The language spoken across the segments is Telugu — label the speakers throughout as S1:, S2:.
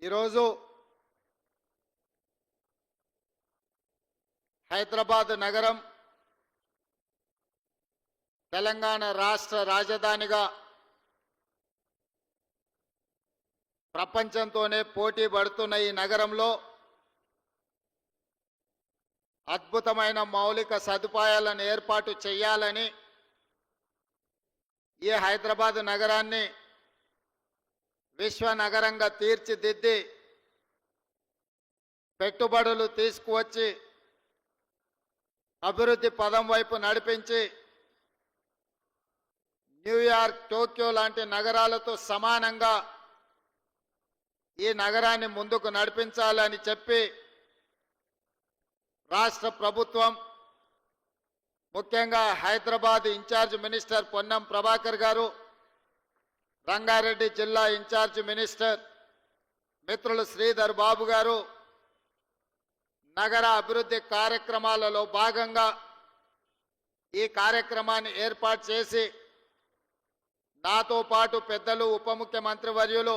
S1: ఈరోజు హైదరాబాద్ నగరం తెలంగాణ రాష్ట్ర రాజధానిగా ప్రపంచంతోనే పోటీ పడుతున్న ఈ నగరంలో అద్భుతమైన మౌలిక సదుపాయాలను ఏర్పాటు చేయాలని ఈ హైదరాబాద్ నగరాన్ని విశ్వ నగరంగా తీర్చిదిద్ది పెట్టుబడులు తీసుకువచ్చి అభివృద్ధి పదం వైపు నడిపించి న్యూయార్క్, టోక్యో లాంటి నగరాలతో సమానంగా ఈ నగరాన్ని ముందుకు నడిపించాలని చెప్పి రాష్ట్ర ప్రభుత్వం, ముఖ్యంగా హైదరాబాద్ ఇన్ఛార్జ్ మినిస్టర్ పొన్నం ప్రభాకర్ గారు, రంగారెడ్డి జిల్లా ఇన్ఛార్జ్ మినిస్టర్ మిత్రులు శ్రీధర్ బాబు గారు నగర అభివృద్ధి కార్యక్రమాలలో భాగంగా ఈ కార్యక్రమాన్ని ఏర్పాటు చేసి నాతో పాటు పెద్దలు ఉప ముఖ్యమంత్రి వర్యులు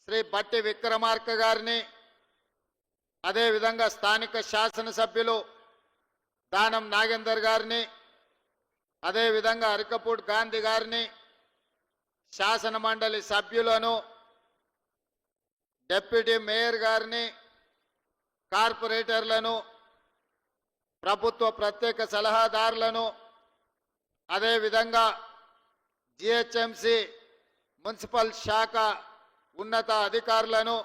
S1: శ్రీ బట్టి విక్రమార్క గారిని, అదేవిధంగా స్థానిక శాసనసభ్యులు దానం నాగేందర్ గారిని, అదేవిధంగా అరికపూడి గాంధీ గారిని, శాసన మండలి సభ్యులను, డిప్యూటీ మేయర్ గారిని, కార్పొరేటర్లను, ప్రభుత్వ ప్రత్యేక సలహాదారులను, అదేవిధంగా జిహెచ్ఎంసి మున్సిపల్ శాఖ ఉన్నత అధికారులను,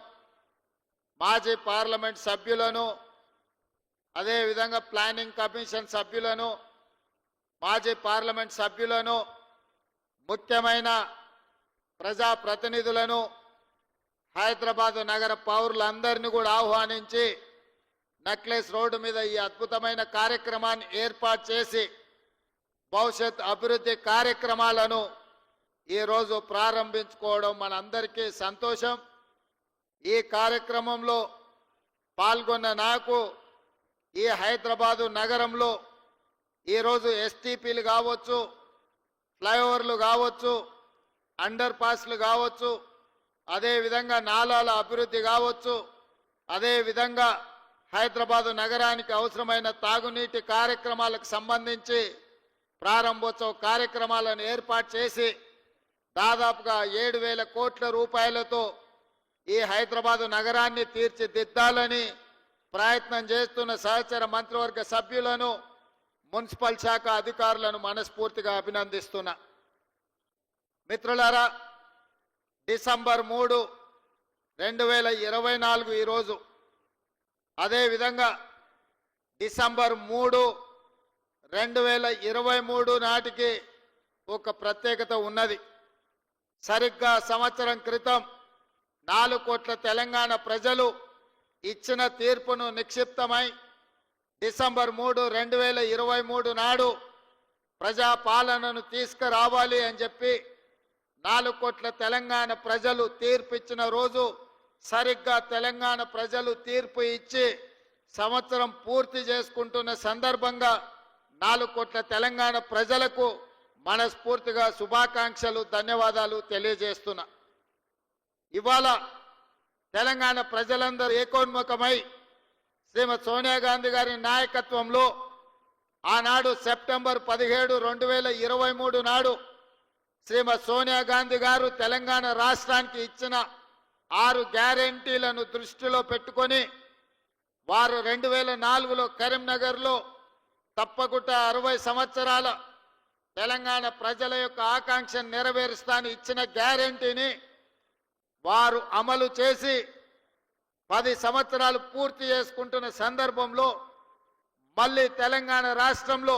S1: మాజీ పార్లమెంట్ సభ్యులను, అదేవిధంగా ప్లానింగ్ కమిషన్ సభ్యులను, మాజీ పార్లమెంట్ సభ్యులను, ముఖ్యమైన ప్రజాప్రతినిధులను, హైదరాబాద్ నగర పౌరులందరినీ కూడా ఆహ్వానించి నెక్లెస్ రోడ్డు మీద ఈ అద్భుతమైన కార్యక్రమాన్ని ఏర్పాటు చేసి భవిష్యత్ అభివృద్ధి కార్యక్రమాలను ఈరోజు ప్రారంభించుకోవడం మనందరికీ సంతోషం. ఈ కార్యక్రమంలో పాల్గొన్న నాకు ఈ హైదరాబాదు నగరంలో ఈరోజు ఎస్టీపీలు కావచ్చు, ఫ్లైఓవర్లు కావచ్చు, అండర్ పాస్లు కావచ్చు, అదేవిధంగా నాలాల అభివృద్ధి కావచ్చు, అదేవిధంగా హైదరాబాదు నగరానికి అవసరమైన తాగునీటి కార్యక్రమాలకు సంబంధించి ప్రారంభోత్సవ కార్యక్రమాలను ఏర్పాటు చేసి దాదాపుగా 7,000 కోట్ల రూపాయలతో ఈ హైదరాబాదు నగరాన్ని తీర్చిదిద్దాలని ప్రయత్నం చేస్తున్న సహచర మంత్రివర్గ సభ్యులను, మున్సిపల్ శాఖ అధికారులను మనస్ఫూర్తిగా అభినందిస్తున్నా. మిత్రులారా, డిసెంబర్ 3, 2024 ఈరోజు, అదేవిధంగా డిసెంబర్ 3, 2023 నాటికి ఒక ప్రత్యేకత ఉన్నది. సరిగ్గా సంవత్సరం క్రితం 4 కోట్ల తెలంగాణ ప్రజలు ఇచ్చిన తీర్పును నిక్షిప్తమై డిసెంబర్ 3, 2023 నాడు ప్రజాపాలనను తీసుకురావాలి అని చెప్పి 4 కోట్ల తెలంగాణ ప్రజలు తీర్పు ఇచ్చిన రోజు, సరిగ్గా తెలంగాణ ప్రజలు తీర్పు ఇచ్చి సంవత్సరం పూర్తి చేసుకుంటున్న సందర్భంగా 4 కోట్ల తెలంగాణ ప్రజలకు మనస్ఫూర్తిగా శుభాకాంక్షలు, ధన్యవాదాలు తెలియజేస్తున్నా. ఇవాళ తెలంగాణ ప్రజలందరూ ఏకోన్ముఖమై శ్రీమతి సోనియా గాంధీ గారి నాయకత్వంలో ఆనాడు సెప్టెంబర్ 17, 2023 నాడు శ్రీమతి సోనియా గాంధీ గారు తెలంగాణ రాష్ట్రానికి ఇచ్చిన 6 గ్యారెంటీలను దృష్టిలో పెట్టుకొని వారు 2004లో కరీంనగర్లో తప్పకుండా 60 సంవత్సరాల తెలంగాణ ప్రజల యొక్క ఆకాంక్షను నెరవేరుస్తాను ఇచ్చిన గ్యారెంటీని వారు అమలు చేసి 10 సంవత్సరాలు పూర్తి చేసుకుంటున్న సందర్భంలో మళ్ళీ తెలంగాణ రాష్ట్రంలో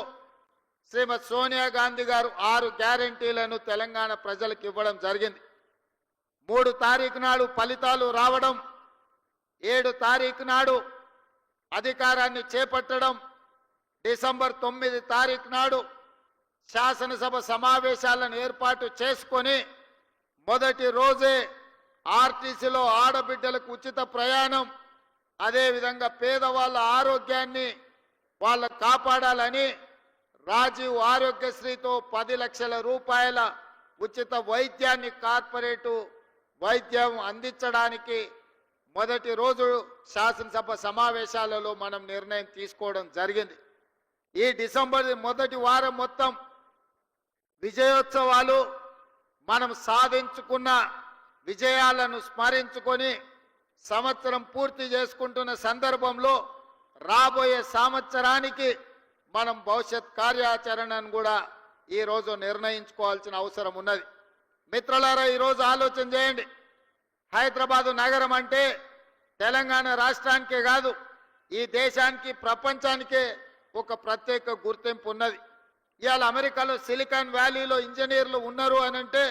S1: శ్రీమతి సోనియా గాంధీ గారు 6 గ్యారెంటీలను తెలంగాణ ప్రజలకు ఇవ్వడం జరిగింది. 3 తారీఖు నాడు ఫలితాలు రావడం, 7 తారీఖు నాడు అధికారాన్ని చేపట్టడం, డిసెంబర్ 9 తారీఖు నాడు శాసనసభ సమావేశాలను ఏర్పాటు చేసుకొని మొదటి రోజే ఆర్టీసీలో ఆడబిడ్డలకు ఉచిత ప్రయాణం, అదేవిధంగా పేదవాళ్ళ ఆరోగ్యాన్ని వాళ్ళ కాపాడాలని రాజీవ్ ఆరోగ్యశ్రీతో 10 లక్షల రూపాయల ఉచిత వైద్యాన్ని కార్పొరేటు వైద్యం అందించడానికి మొదటి రోజు శాసనసభ సమావేశాలలో మనం నిర్ణయం తీసుకోవడం జరిగింది. ఈ డిసెంబర్ మొదటి వారం మొత్తం విజయోత్సవాలు, మనం సాధించుకున్న విజయాలను స్మరించుకొని సంవత్సరం పూర్తి చేసుకుంటున్న సందర్భంలో రాబోయే సంవత్సరానికి మనం భవిష్యత్ కార్యాచరణను కూడా ఈరోజు నిర్ణయించుకోవాల్సిన అవసరం ఉన్నది. మిత్రులారా, ఈరోజు ఆలోచన చేయండి. హైదరాబాదు నగరం అంటే తెలంగాణ రాష్ట్రానికే కాదు, ఈ దేశానికి, ప్రపంచానికే ఒక ప్రత్యేక గుర్తింపు ఉన్నది. ఇవాళ అమెరికాలో సిలికాన్ వ్యాలీలో ఇంజనీర్లు ఉన్నారు అనంటే,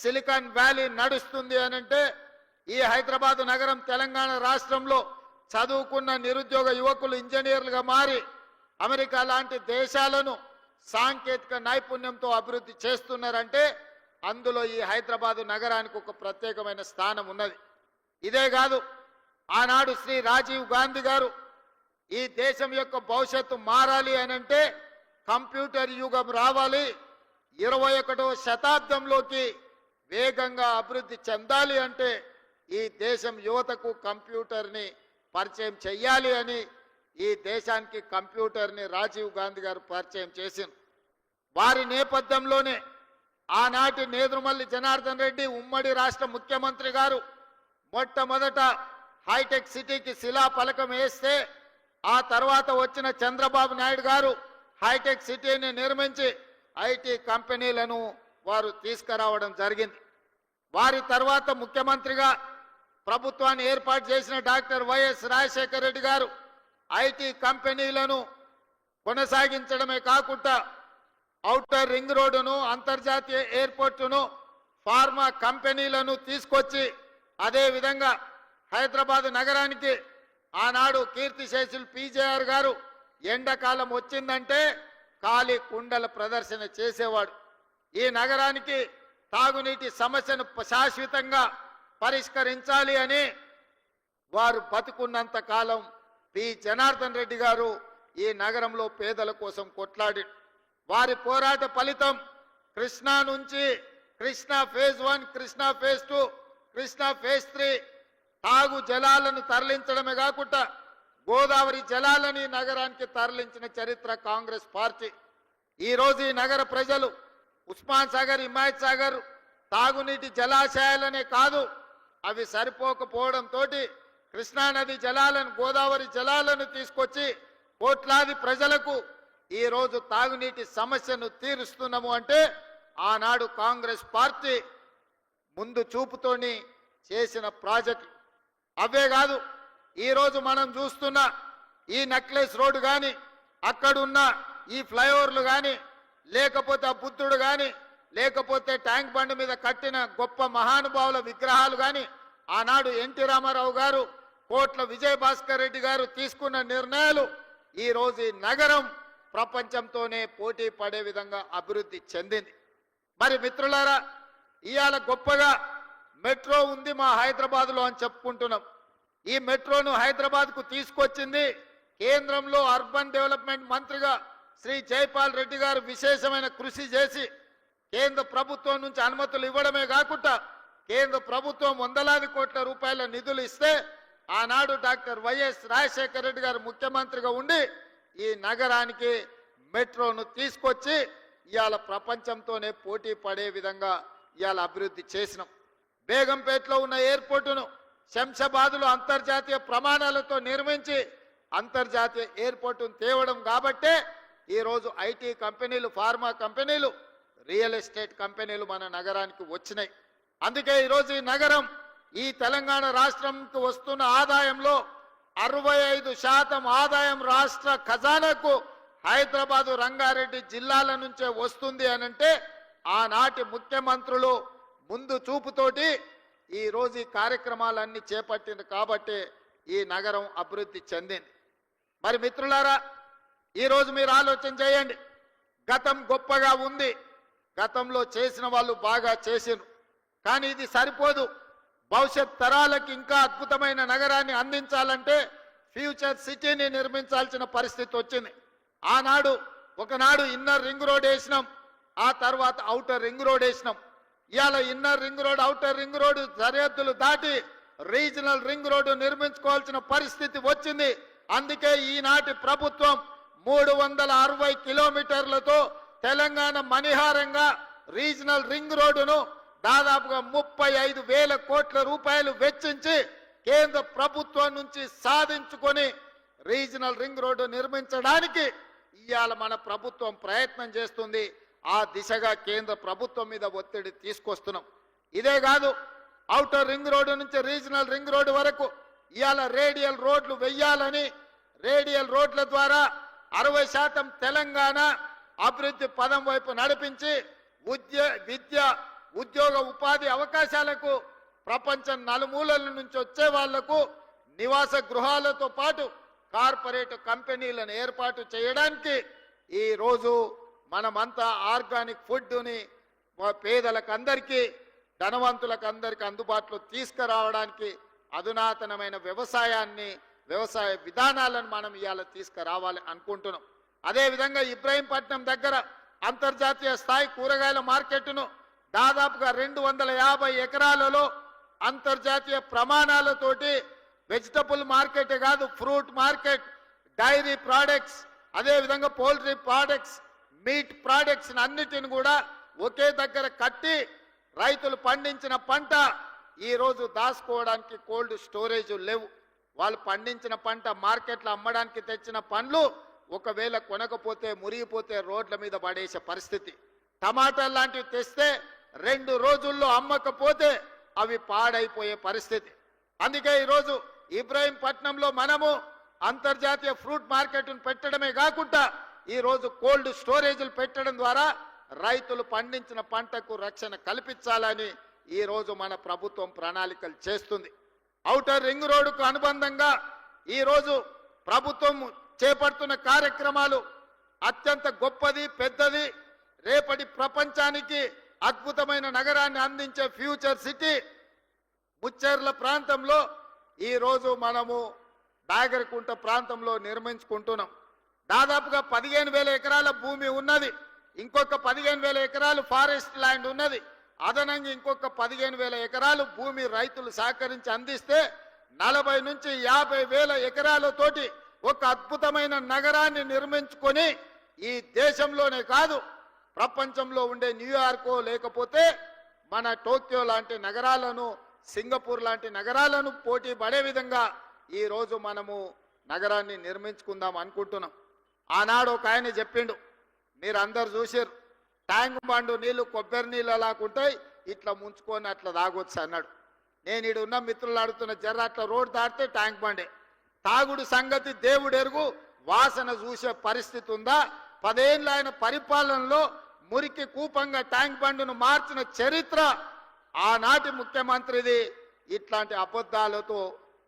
S1: సిలికాన్ వ్యాలీ నడుస్తుంది అనంటే, ఈ హైదరాబాదు నగరం తెలంగాణ రాష్ట్రంలో చదువుకున్న నిరుద్యోగ యువకులు ఇంజనీర్లుగా మారి అమెరికా లాంటి దేశాలను సాంకేతిక నైపుణ్యంతో అభివృద్ధి చేస్తున్నారంటే అందులో ఈ హైదరాబాదు నగరానికి ఒక ప్రత్యేకమైన స్థానం ఉన్నది. ఇదే కాదు, ఆనాడు శ్రీ రాజీవ్ గాంధీ గారు ఈ దేశం యొక్క భవిష్యత్తు మారాలి అనంటే కంప్యూటర్ యుగం రావాలి, 21వ శతాబ్దంలోకి వేగంగా అభివృద్ధి చెందాలి అంటే ఈ దేశం యువతకు కంప్యూటర్ని పరిచయం చెయ్యాలి అని ఈ దేశానికి కంప్యూటర్ని రాజీవ్ గాంధీ గారు పరిచయం చేసింది. వారి నేపథ్యంలోనే ఆనాటి నేదురుమల్లి జనార్దన్ రెడ్డి ఉమ్మడి రాష్ట్ర ముఖ్యమంత్రి గారు మొట్టమొదట హైటెక్ సిటీకి శిలాఫలకం వేస్తే, ఆ తర్వాత వచ్చిన చంద్రబాబు నాయుడు గారు హైటెక్ సిటీని నిర్మించి ఐటీ కంపెనీలను వారు తీసుకురావడం జరిగింది. వారి తర్వాత ముఖ్యమంత్రిగా ప్రభుత్వాన్ని ఏర్పాటు చేసిన డాక్టర్ వైఎస్ రాజశేఖర రెడ్డి గారు ఐటీ కంపెనీలను కొనసాగించడమే కాకుండా ఔటర్ రింగ్ రోడ్డును, అంతర్జాతీయ ఎయిర్పోర్టును, ఫార్మా కంపెనీలను తీసుకొచ్చి అదేవిధంగా హైదరాబాద్ నగరానికి ఆనాడు కీర్తిశేషులు పీజేఆర్ గారు ఎండాకాలం వచ్చిందంటే ఖాళీ కుండల ప్రదర్శన చేసేవాడు. ఈ నగరానికి తాగునీటి సమస్యను శాశ్వతంగా పరిష్కరించాలి అని వారు బతుకున్నంత కాలం పి జనార్దన్ రెడ్డి గారు ఈ నగరంలో పేదల కోసం కొట్లాడి, వారి పోరాట ఫలితం కృష్ణా నుంచి Krishna phase 1, Krishna phase 2, Krishna phase 3 తాగు జలాలను తరలించడమే కాకుండా గోదావరి జలాలని నగరానికి తరలించిన చరిత్ర కాంగ్రెస్ పార్టీ. ఈరోజు ఈ నగర ప్రజలు ఉస్మాన్ సాగర్, హిమాయత్ సాగర్ తాగునీటి జలాశయాలనే కాదు, అవి సరిపోకపోవడంతో కృష్ణానది జలాలను, గోదావరి జలాలను తీసుకొచ్చి కోట్లాది ప్రజలకు ఈరోజు తాగునీటి సమస్యను తీరుస్తున్నాము అంటే ఆనాడు కాంగ్రెస్ పార్టీ ముందు చూపుతోని చేసిన ప్రాజెక్టు. అవే కాదు, ఈరోజు మనం చూస్తున్న ఈ నెక్లెస్ రోడ్డు కానీ, అక్కడున్న ఈ ఫ్లైఓవర్లు కానీ, లేకపోతే ఆ బుద్ధుడు కానీ, లేకపోతే ట్యాంక్ బండ్ మీద కట్టిన గొప్ప మహానుభావుల విగ్రహాలు కానీ, ఆనాడు ఎన్టీ రామారావు గారు, కోట్ల విజయభాస్కర్ రెడ్డి గారు తీసుకున్న నిర్ణయాలు ఈరోజు ఈ నగరం ప్రపంచంతోనే పోటీ పడే విధంగా అభివృద్ధి చెందింది. మరి మిత్రులారా, ఇవాళ గొప్పగా మెట్రో ఉంది మా హైదరాబాద్లో అని చెప్పుకుంటున్నాం. ఈ మెట్రోను హైదరాబాద్కు తీసుకొచ్చింది కేంద్రంలో అర్బన్ డెవలప్మెంట్ మంత్రిగా శ్రీ జైపాల్ రెడ్డి గారు విశేషమైన కృషి చేసి కేంద్ర ప్రభుత్వం నుంచి అనుమతులు ఇవ్వడమే కాకుండా కేంద్ర ప్రభుత్వం వందలాది కోట్ల రూపాయల నిధులు ఇస్తే ఆనాడు డాక్టర్ వైఎస్ రాజశేఖర రెడ్డి గారు ముఖ్యమంత్రిగా ఉండి ఈ నగరానికి మెట్రోను తీసుకొచ్చి ఇవాళ ప్రపంచంతోనే పోటీ పడే విధంగా ఇవాళ అభివృద్ధి చేసినాం. బేగంపేటలో ఉన్న ఎయిర్పోర్టును శంషాబాద్లో అంతర్జాతీయ ప్రమాణాలతో నిర్మించి అంతర్జాతీయ ఎయిర్పోర్టును తేవడం కాబట్టే ఈరోజు ఐటీ కంపెనీలు, ఫార్మా కంపెనీలు, రియల్ ఎస్టేట్ కంపెనీలు మన నగరానికి వచ్చినాయి. అందుకే ఈరోజు ఈ నగరం ఈ తెలంగాణ రాష్ట్రంకు వస్తున్న ఆదాయంలో 65% ఆదాయం రాష్ట్ర ఖజానాకు హైదరాబాదు, రంగారెడ్డి జిల్లాల నుంచే వస్తుంది అనంటే ఆనాటి ముఖ్యమంత్రులు ముందు చూపుతోటి ఈరోజు ఈ కార్యక్రమాలన్నీ చేపట్టింది కాబట్టి ఈ నగరం అభివృద్ధి చెందింది. మరి మిత్రులారా, ఈరోజు మీరు ఆలోచన చేయండి. గతం గొప్పగా ఉంది, గతంలో చేసిన వాళ్ళు బాగా చేసిరు, కానీ ఇది సరిపోదు. భవిష్యత్ తరాలకు ఇంకా అద్భుతమైన నగరాన్ని అందించాలంటే ఫ్యూచర్ సిటీని నిర్మించాల్సిన పరిస్థితి వచ్చింది. ఆనాడు ఒకనాడు ఇన్నర్ రింగ్ రోడ్ వేసినాం, ఆ తర్వాత ఔటర్ రింగ్ రోడ్ వేసినాం. ఇవాళ inner ring road, outer ring road సరిహద్దులు దాటి రీజనల్ రింగ్ రోడ్డు నిర్మించుకోవాల్సిన పరిస్థితి వచ్చింది. అందుకే ఈనాటి ప్రభుత్వం 360 కిలోమీటర్లతో తెలంగాణ మణిహారంగా రీజనల్ రింగ్ రోడ్డును దాదాపుగా 35,000 కోట్ల రూపాయలు వెచ్చించి కేంద్ర ప్రభుత్వం నుంచి సాధించుకొని రీజనల్ రింగ్ రోడ్డు నిర్మించడానికి ఇవాళ మన ప్రభుత్వం ప్రయత్నం చేస్తుంది. ఆ దిశగా కేంద్ర ప్రభుత్వం మీద ఒత్తిడి తీసుకొస్తున్నాం. ఇదే కాదు, ఔటర్ రింగ్ రోడ్డు నుంచి రీజనల్ రింగ్ రోడ్డు వరకు ఇవాళ రేడియల్ రోడ్లు వెయ్యాలని, రేడియల్ రోడ్ల ద్వారా 60% తెలంగాణ అభివృద్ధి పదం వైపు నడిపించి విద్య, ఉద్యోగ, ఉపాధి అవకాశాలకు ప్రపంచం నలుమూలల నుంచి వచ్చే వాళ్లకు నివాస గృహాలతో పాటు కార్పొరేట్ కంపెనీలను ఏర్పాటు చేయడానికి ఈ రోజు మనమంతా ఆర్గానిక్ ఫుడ్ని పేదలకు అందరికీ, ధనవంతులకు అందరికీ అందుబాటులో తీసుకురావడానికి అధునాతనమైన వ్యవసాయ విధానాలను మనం ఇవాళ తీసుకురావాలి అనుకుంటున్నాం. అదేవిధంగా ఇబ్రహీంపట్నం దగ్గర అంతర్జాతీయ స్థాయి కూరగాయల మార్కెట్ను దాదాపుగా 250 ఎకరాలలో అంతర్జాతీయ ప్రమాణాలతోటి వెజిటబుల్ మార్కెట్ కాదు, ఫ్రూట్ మార్కెట్, డైరీ ప్రోడక్ట్స్, అదేవిధంగా పౌల్ట్రీ ప్రోడక్ట్స్, మీట్ ప్రోడక్ట్స్ అన్నిటిని కూడా ఒకే దగ్గర కట్టి రైతులు పండించిన పంట ఈరోజు దాచుకోవడానికి కోల్డ్ స్టోరేజ్ లేవు. వాళ్ళు పండించిన పంట మార్కెట్లో అమ్మడానికి తెచ్చిన పండ్లు ఒకవేళ కొనకపోతే మురిగిపోతే రోడ్ల మీద పడేసే పరిస్థితి. టమాటాలు లాంటివి తెస్తే 2 రోజుల్లో అమ్మకపోతే అవి పాడైపోయే పరిస్థితి. అందుకే ఈరోజు ఇబ్రహీంపట్నంలో మనము అంతర్జాతీయ ఫ్రూట్ మార్కెట్ను పెట్టడమే కాకుండా ఈరోజు కోల్డ్ స్టోరేజ్లు పెట్టడం ద్వారా రైతులు పండించిన పంటకు రక్షణ కల్పించాలని ఈరోజు మన ప్రభుత్వం ప్రణాళికలు చేస్తుంది. ఔటర్ రింగ్ రోడ్డుకు అనుబంధంగా ఈరోజు ప్రభుత్వం చేపడుతున్న కార్యక్రమాలు అత్యంత గొప్పది, పెద్దది. రేపటి ప్రపంచానికి అద్భుతమైన నగరాన్ని అందించే ఫ్యూచర్ సిటీ ముచ్చెర్ల ప్రాంతంలో ఈరోజు మనము బాగరికుంట ప్రాంతంలో నిర్మించుకుంటున్నాం. దాదాపుగా 15,000 ఎకరాల భూమి ఉన్నది. ఇంకొక 15,000 ఎకరాలు ఫారెస్ట్ ల్యాండ్ ఉన్నది. అదనంగా ఇంకొక 15,000 ఎకరాలు భూమి రైతులు సహకరించి అందిస్తే 40 నుంచి 50,000 ఎకరాలతోటి ఒక అద్భుతమైన నగరాన్ని నిర్మించుకొని ఈ దేశంలోనే కాదు ప్రపంచంలో ఉండే న్యూయార్కో లేకపోతే మన టోక్యో లాంటి నగరాలను, సింగపూర్ లాంటి నగరాలను పోటీ పడే విధంగా ఈరోజు మనము నగరాన్ని నిర్మించుకుందాం అనుకుంటున్నాం. ఆనాడు ఒక ఆయన చెప్పిండు, మీరు అందరు చూసారు, ట్యాంక్ బండు నీళ్లు కొబ్బరి నీళ్ళు అలాకుంటాయి, ఇట్లా ముంచుకొని అట్లా తాగొచ్చు అన్నాడు. నేను ఈడు ఉన్న మిత్రులు అడుగుతున్న జర్ర అట్లా రోడ్ దాటితే ట్యాంక్ బండే. తాగుడు సంగతి దేవుడు ఎరుగు, వాసన చూసే పరిస్థితి ఉందా? 10 ఏళ్ళ ఆయన పరిపాలనలో మురికి కూపంగా ట్యాంక్ బండును మార్చిన చరిత్ర ఆనాటి ముఖ్యమంత్రిది. ఇట్లాంటి అబద్ధాలతో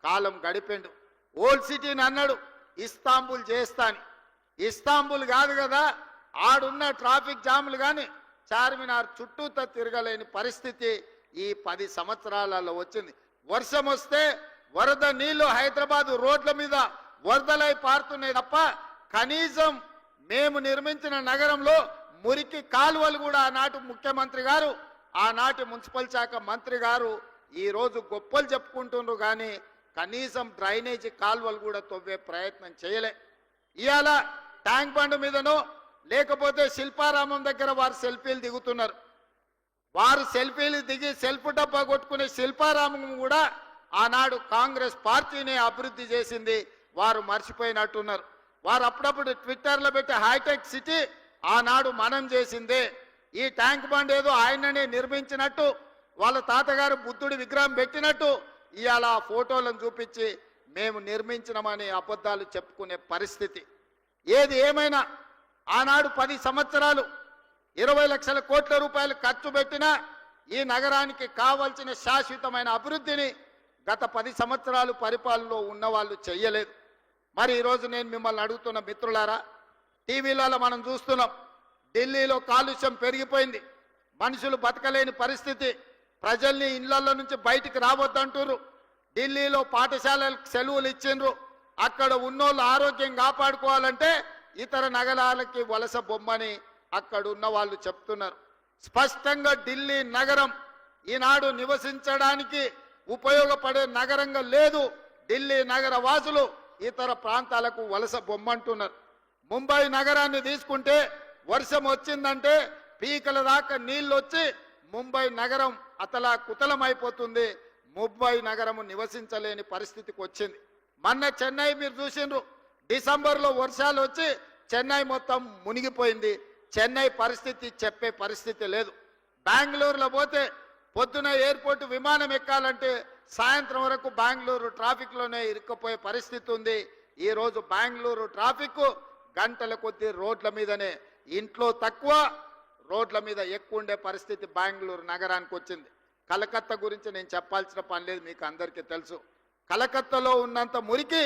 S1: కాలం గడిపిండు. ఓల్డ్ సిటీని అన్నాడు ఇస్తాంబుల్ చేస్తాని. ఇస్తాంబుల్ కాదు కదా, ఆడున్న ట్రాఫిక్ జాములు కానీ చార్మినార్ చుట్టూతో తిరగలేని పరిస్థితి ఈ 10 సంవత్సరాలలో వచ్చింది. వర్షం వస్తే వరద నీళ్లు హైదరాబాద్ రోడ్ల మీద వరదలై పారుతున్నాయి తప్ప కనీసం మేము నిర్మించిన నగరంలో మురికి కాలువలు కూడా ఆనాటి ముఖ్యమంత్రి గారు, ఆనాటి మున్సిపల్ శాఖ మంత్రి గారు ఈరోజు గొప్పలు చెప్పుకుంటున్నారు కానీ కనీసం డ్రైనేజీ కాలువలు కూడా తవ్వే ప్రయత్నం చేయలే. ఇవాళ ట్యాంక్ బండ్ మీదనో లేకపోతే శిల్పారామం దగ్గర వారు సెల్ఫీలు దిగుతున్నారు. వారు సెల్ఫీలు దిగి సెల్ఫ్ డబ్బా కొట్టుకునే శిల్పారామం కూడా ఆనాడు కాంగ్రెస్ పార్టీనే అభివృద్ధి చేసింది. వారు మర్చిపోయినట్టున్నారు. వారు అప్పుడప్పుడు ట్విట్టర్లో పెట్టే హైటెక్ సిటీ ఆనాడు మనం చేసిందే. ఈ ట్యాంక్ బండ్ ఏదో ఆయననే నిర్మించినట్టు, వాళ్ళ తాతగారు బుద్ధుడి విగ్రహం పెట్టినట్టు ఇవాళ ఆ ఫోటోలను చూపించి మేము నిర్మించినమని అబద్ధాలు చెప్పుకునే పరిస్థితి. ఏది ఏమైనా ఆనాడు 10 సంవత్సరాలు 20 లక్షల కోట్ల రూపాయలు ఖర్చు పెట్టినా ఈ నగరానికి కావాల్సిన శాశ్వతమైన అభివృద్ధిని గత 10 సంవత్సరాలు పరిపాలనలో ఉన్న వాళ్ళు చెయ్యలేదు. మరి ఈరోజు నేను మిమ్మల్ని అడుగుతున్న మిత్రులారా, టీవీలలో మనం చూస్తున్నాం, ఢిల్లీలో కాలుష్యం పెరిగిపోయింది, మనుషులు బతకలేని పరిస్థితి, ప్రజల్ని ఇళ్లలో నుంచి బయటికి రావద్దంటారు. ఢిల్లీలో పాఠశాలలకు సెలవులు ఇచ్చిండ్రు. అక్కడ ఉన్నోళ్ళు ఆరోగ్యం కాపాడుకోవాలంటే ఇతర నగరాలకి వలస బొమ్మని అక్కడ ఉన్న వాళ్ళు చెప్తున్నారు. స్పష్టంగా ఢిల్లీ నగరం ఈనాడు నివసించడానికి ఉపయోగపడే నగరంగా లేదు. ఢిల్లీ నగర వాసులు ఇతర ప్రాంతాలకు వలస బొమ్మంటున్నారు. ముంబై నగరాన్ని తీసుకుంటే వర్షం వచ్చిందంటే పీకల దాకా నీళ్ళు వచ్చి ముంబై నగరం అతలా కుతలమైపోతుంది. ముంబై నగరము నివసించలేని పరిస్థితికి వచ్చింది. మొన్న చెన్నై మీరు చూసిండ్రు, డిసెంబర్లో వర్షాలు వచ్చి చెన్నై మొత్తం మునిగిపోయింది. చెన్నై పరిస్థితి చెప్పే పరిస్థితి లేదు. బెంగళూరులో పోతే పొద్దున ఎయిర్పోర్ట్ విమానం ఎక్కాలంటే సాయంత్రం వరకు బెంగళూరు ట్రాఫిక్లోనే ఇరుక్కుపోయే పరిస్థితి ఉంది. ఈరోజు బెంగళూరు ట్రాఫిక్ గంటల కొద్దీ రోడ్ల మీదనే, ఇంట్లో తక్కువ రోడ్ల మీద ఎక్కువ ఉండే పరిస్థితి బెంగళూరు నగరానికి వచ్చింది. కలకత్తా గురించి నేను చెప్పాల్సిన పని లేదు, మీకు అందరికీ తెలుసు. కలకత్తాలో ఉన్నంత మురికి,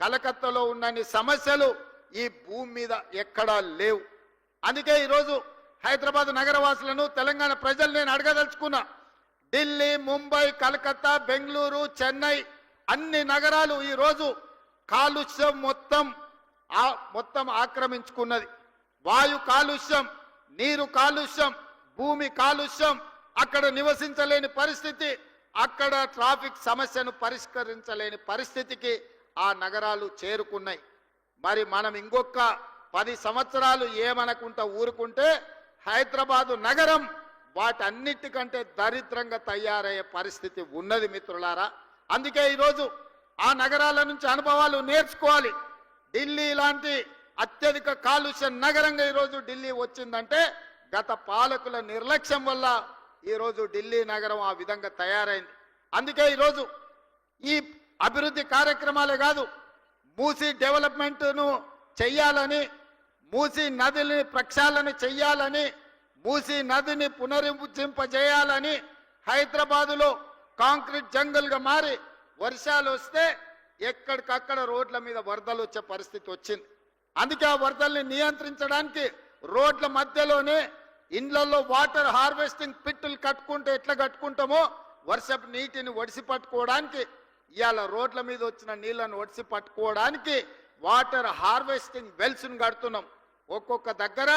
S1: కలకత్తాలో ఉన్నన్ని సమస్యలు ఈ భూమి మీద ఎక్కడా లేవు. అందుకే ఈరోజు హైదరాబాద్ నగరవాసులను, తెలంగాణ ప్రజలు నేను అడగదలుచుకున్నా. ఢిల్లీ, ముంబై, కలకత్తా, బెంగళూరు, చెన్నై అన్ని నగరాలు ఈరోజు కాలుష్యం మొత్తం ఆక్రమించుకున్నది. వాయు కాలుష్యం, నీరు కాలుష్యం, భూమి కాలుష్యం, అక్కడ నివసించలేని పరిస్థితి, అక్కడ ట్రాఫిక్ సమస్యను పరిష్కరించలేని పరిస్థితికి ఆ నగరాలు చేరుకున్నాయి. మరి మనం ఇంకొక 10 సంవత్సరాలు ఏమనకుంటా ఊరుకుంటే హైదరాబాదు నగరం వాటన్నిటికంటే దరిద్రంగా తయారయ్యే పరిస్థితి ఉన్నది మిత్రులారా. అందుకే ఈరోజు ఆ నగరాల నుంచి అనుభవాలు నేర్చుకోవాలి. ఢిల్లీ లాంటి అత్యధిక కాలుష్య నగరంగా ఈరోజు ఢిల్లీ వచ్చిందంటే గత పాలకుల నిర్లక్ష్యం వల్ల ఈరోజు ఢిల్లీ నగరం ఆ విధంగా తయారైంది. అందుకే ఈరోజు ఈ అభివృద్ధి కార్యక్రమాలే కాదు, మూసీ డెవలప్మెంట్ను చెయ్యాలని, మూసీ నదిని ప్రక్షాళన చెయ్యాలని, మూసీ నదిని పునరుజ్జింపజేయాలని హైదరాబాదులో కాంక్రీట్ జంగల్గా మారి వర్షాలు వస్తే ఎక్కడికక్కడ రోడ్ల మీద వరదలు వచ్చే పరిస్థితి వచ్చింది. అందుకే ఆ వరదల్ని నియంత్రించడానికి రోడ్ల మధ్యలోనే ఇండ్లలో వాటర్ హార్వెస్టింగ్ పిట్టులు కట్టుకుంటే ఎట్లా కట్టుకుంటామో వర్షపు నీటిని ఒడిసి పట్టుకోవడానికి, ఇవాళ రోడ్ల మీద వచ్చిన నీళ్లను ఒడిసి పట్టుకోవడానికి వాటర్ హార్వెస్టింగ్ వెల్స్ను కడుతున్నాం. ఒక్కొక్క దగ్గర